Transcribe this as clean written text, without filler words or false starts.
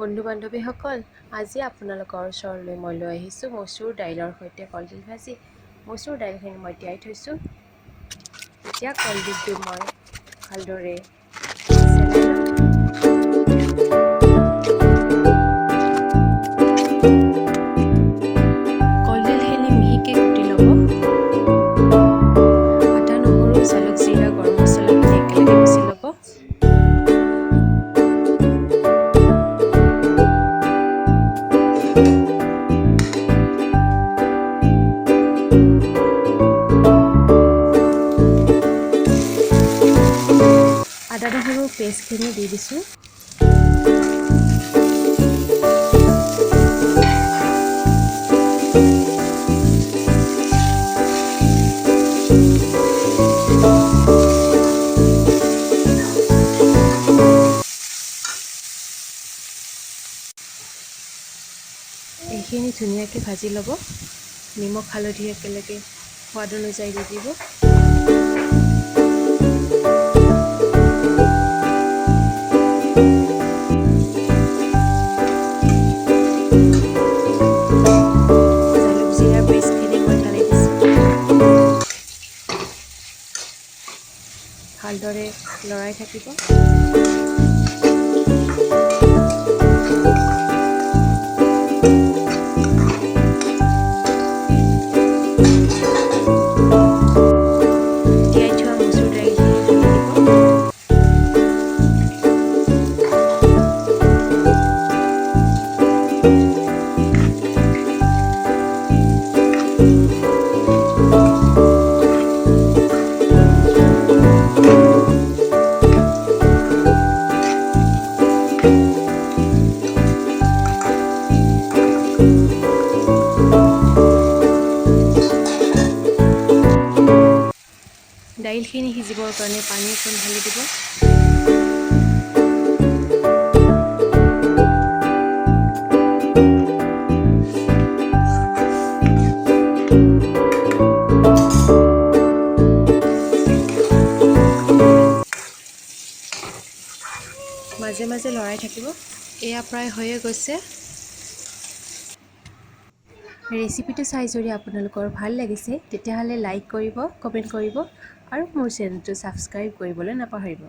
বন্ধু বান্ধৱীসকল, আজি আপোনালোকৰ ওচৰলৈ মই লৈ আহিছোঁ মচুৰ দাইলৰ সৈতে কলডিল ভাজি। মচুৰ দাইলখিনি মই তিয়াই থৈছোঁ। এতিয়া কলডিলটো মই ভালদৰে চেলাই ল'ম। কলডিলখিনি মিহিকৈ কুটি ল'ব। আদা, নহৰু, জালুক, জিৰা, গৰম মছলাখিনি একেলগে পিচি ল'ব। আদা নহৰু পেষ্টখিনি দি দিছোঁ। এইখিনি ধুনীয়াকৈ ভাজি ল'ব। নিমখ হালধি একেলগে সোৱাদ অনুযায়ী দি দিব। জালুক জিৰা পেষ্টখিনি মই ঢালি দিছোঁ। ভালদৰে লৰাই থাকিব। দাইলখিনি সিজিবৰ কাৰণে পানী অকণ ঢালি দিব। মাজে মাজে লৰাই থাকিব। এয়া প্ৰায় হৈয়ে গৈছে। ৰেচিপিটো চাই যদি আপোনালোকৰ ভাল লাগিছে তেতিয়াহ'লে লাইক কৰিব, কমেণ্ট কৰিব আৰু মোৰ চেনেলটো ছাবস্ক্ৰাইব কৰিবলৈ নাপাহৰিব।